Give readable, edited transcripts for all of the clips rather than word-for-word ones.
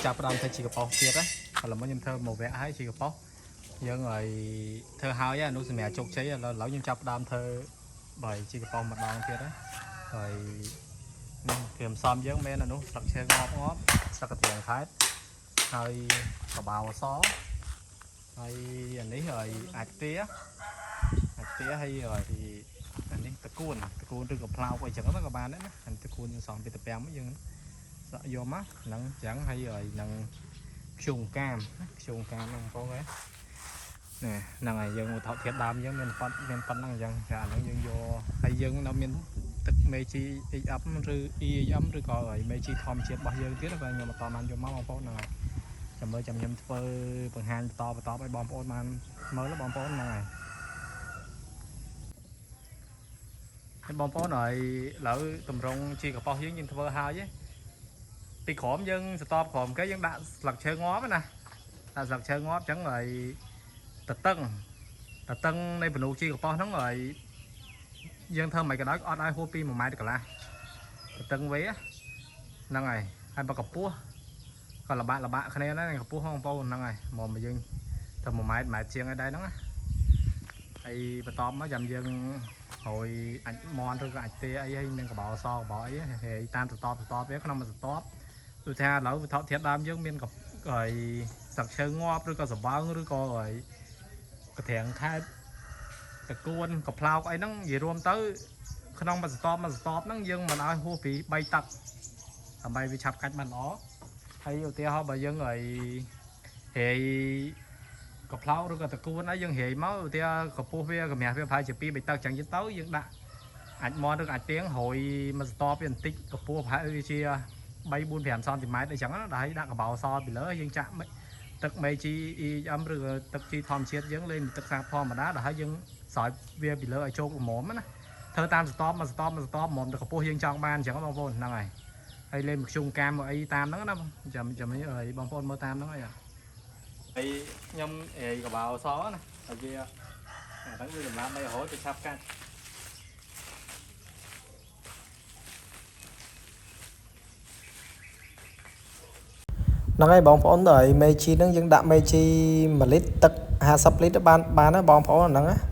ចាប់ផ្ដើមធ្វើជីកប៉ោះទៀតណាឥឡូវខ្ញុំធ្វើមកវគ្គហើយជីកប៉ោះយើងឲ្យធ្វើហើយនោះសម្រាប់ជោគជ័យឥឡូវខ្ញុំចាប់ផ្ដើមធ្វើបើជីកប៉ោះម្ដងទៀតណាហើយនេះគ្រឿងផ្សំយើងមែននោះស្លឹកឈើងាប់ស្លឹកកន្ទៀងខេតហើយកបៅអសហើយអានេះហើយអាចទាហើយអានេះតកួនឬក៏ផ្លោកអីចឹងទៅក៏បានដែរណាអាតកួនយើងសងពីតាពាំងយើងសក់យកមកហ្នឹងចឹងហើយនឹងខ្ជុងកាមហ្នឹងបងហ៎នេះហ្នឹងហើយយើងវត្ថុធាតុដើមយើងមានប៉ុណ្ណឹងអញ្ចឹងចាហ្នឹងយើងយកហើយយើងនៅមានទឹកមេជី EM ឬ EM ឬក៏មេជីធម្មជាតិរបស់យើងទៀតបាទខ្ញុំបន្តបានយកមកបងប្អូនហ្នឹងហើយចាំមើលចាំខ្ញុំធ្វើបង្ហាញបន្តឲ្យបងប្អូនបានមើលបងប្អូនហ្នឹងហើយបងប្អូនហើយឥឡូវតម្រង់ជីកប៉ោះយើងធ្វើហើយពីក្រោមយើងស្តបក្រោមគេយើងដាក់ស្លឹកឈើងាប់ណាដាក់ស្លឹកឈើងាប់អញ្ចឹងហើយតតឹងនៃបនូជីកប៉ោះហ្នឹងហើយយើងធ្វើមិនក៏ដោយអត់ឲ្យហួសពី1ម៉ែត្រកន្លះតតឹងវេហ្នឹងហើយបើកម្ពស់ក៏លបាក់គ្នាដែរកម្ពស់បងប្អូនហ្នឹងហើយមកយើងទៅ1ម៉ែត្រជាងឲ្យដែរហ្នឹងហើយបន្តមកចាំយើងហើយអាចមន់ឬក៏អាចទេអីហើយនឹងកបោសកបោអីហើយតាមស្តបវាក្នុងមួយស្តបដូចថាឥឡូវវត្ថុធាតុដើមយើងមានហើយស្លឹកឈើងាប់ឬក៏សបើងឬក៏ហើយកត្រាំងខេតតកួនកផ្លោកអីហ្នឹងនិយាយរួមទៅក្នុងមួយស្តបហ្នឹងយើងមិនឲ្យហួសពី3តឹកដើម្បីវាឆាប់កាច់បានល្អហើយឧទាហរណ៍បើយើងហើយរាយកផ្លោកឬក៏តកួនអីយើងរាយមកឧទាហរណ៍កម្ពស់វាកម្រាស់វាប្រហែលជា2-3តឹកចឹងទៅយើងដាក់អាចមន់ឬអាចទៀងរយមួយស្តបវាបន្តិចកម្ពស់ប្រហែលវាជា3-4-5 សង់ទីម៉ែត្រអីចឹងណាដល់ហើយដាក់កបោសពីលើយើងចាក់ទឹកមេជី EM ឬក៏ទឹកជីធម្មជាតិយើងលេងទឹកសាបធម្មតាដល់ហើយយើងស្រោចវាពីលើឲ្យជោគល្មមណាធ្វើតាមស្តបមួយស្តបល្មមទៅកម្ពស់យើងចង់បានអញ្ចឹងបងប្អូនហ្នឹងហើយលេងខ្ជុំកាមអីតាមហ្នឹងណាចាំនេះឲ្យបងប្អូនមើលតាមហ្នឹងហើយខ្ញុំកបោសណាហើយវាហ្នឹងវាសម្រាប់3រហូតទៅឆាប់កាច់ហ្នឹងហើយបងប្អូនដល់មេជីហ្នឹងយើងដាក់មេជី1លីត្រទឹក50លីត្របានណាបងប្អូនហ្នឹងណា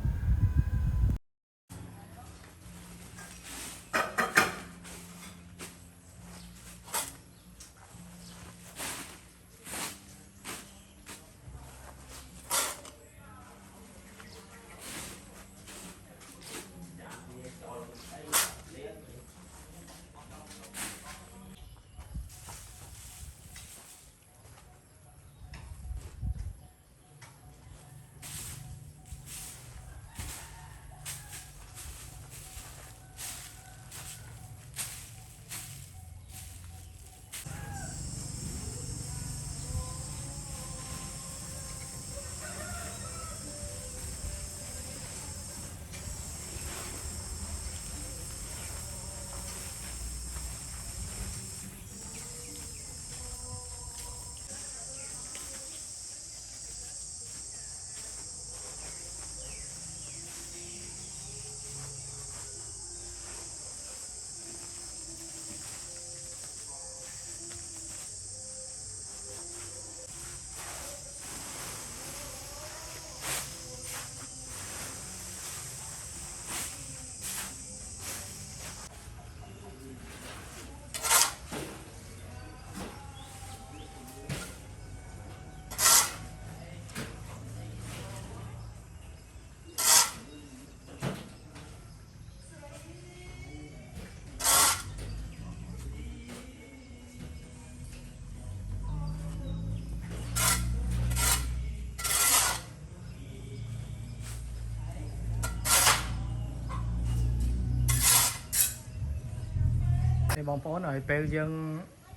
បងប្អូនហើយពេលយើង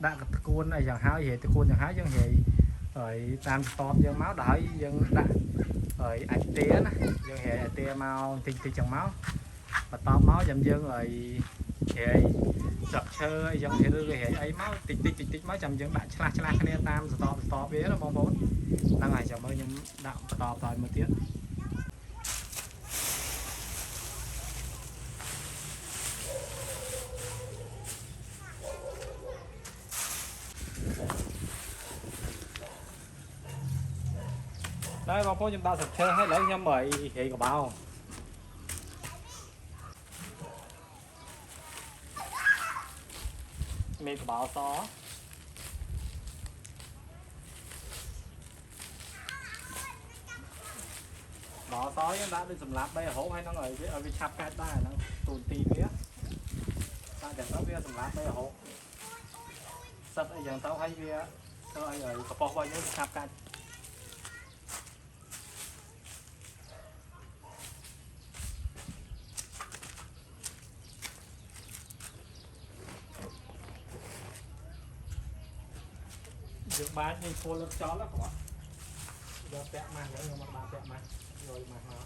ដាក់តកួនអីយ៉ាងហើយតកួនយ៉ាងហើយយើងហើយតាមស្តបយើងមកដល់ហើយយើងដាក់ហើយអាចទាណាយើងអាចទាមកតិចចឹងមកបន្តមកចាំយើងហើយស្លឹកឈើអីយ៉ាងឬក៏អីមកតិចមកចាំយើងដាក់ឆ្លាស់គ្នាតាមស្តបវាណាបងប្អូនហ្នឹងហើយចាំមើលខ្ញុំដាក់បន្តមួយទៀត đây bọn tôi chúng ta sạch chơi hết lấy nhâm bởi hệ của bao mì của bao xó bỏ xó đã đi sầm lạp bây giờ hổ hay nó ở cái chắp cái ta nó tụt tì phía ta để nó phía sầm lạp bây giờ hổ sắp bây giờ tao hay phía tao hay ở cái bao nhiêu chắp cái được bán như phô lớp chó lắm các bạn giờ vẽ mà nữa mà bà vẽ mà rồi mà nó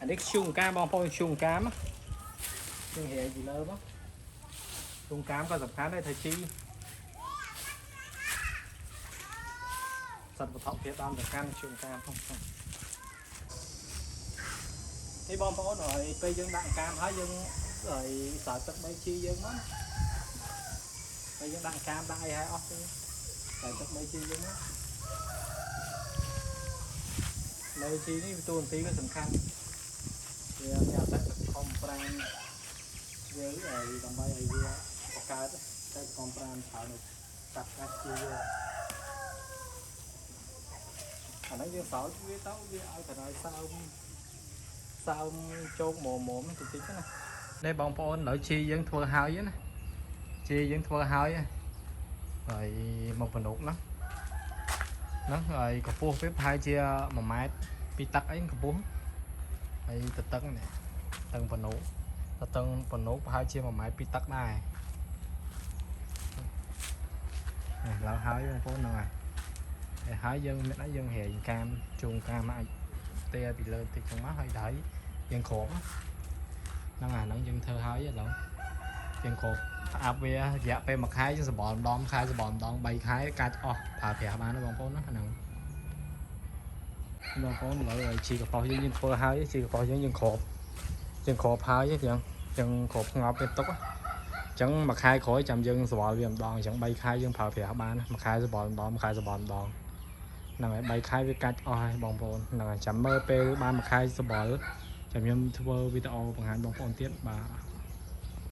anh đi chung cam bong phôi chung cam á nhưng hệ gì lớn đó chung cam có sập khá đây thầy chi sạch một thọ phía đông được căn chung cam không cái bom phôi rồi cây dân đặng cam hả dân rồi sợ tất mấy chi dân đó cây dân đặng cam đại hay ốc sợ tất mấy chi dân đó mấy chi ní tuần tí có sầm khăn nhà sách không pran với tầm bay ấy có cái sách không pran thảo được tập các chi anh ấy dương sáu với táo với ai phải nói sao trôn mồm thì tí cái này đây bóng phôn lợi chi dân thua hao với này chi dân thua hao với rồi một phần nút lắm nó rồi có phu phép hai chia mà máy bị tắc ấy có phu đây tật này tầng phần nút hai chia mà máy bị tắc này lão hái với phố này hái dân nó dân hè cam chuồng cam ai te bị lên thì trong mắt hay thấy dân khổ nó là nó dân thơ hái với lắm dân khổ áp về dạ về mặt hái cho bọn đom khai cho bọn đom bay hái cá thả thẻ bán nó bằng phố nó nè nó có lại chỉ có bao nhiêu dân thơ hái chỉ có bao nhiêu dân khổ hái chứ dân khổ ngọt bên tốc chẳng mặt hai khỏi chạm dân sờ bò viêm đòn chẳng bay khai dân phào phèo bán mặt hai sờ bò đòn mặt hai sờ bò đòn nè bay khai với cách oi bong bồn nè chạm mơ pe ba mặt hai sờ bò chạm nhân thua video bằng hai bong bồn tiếp bà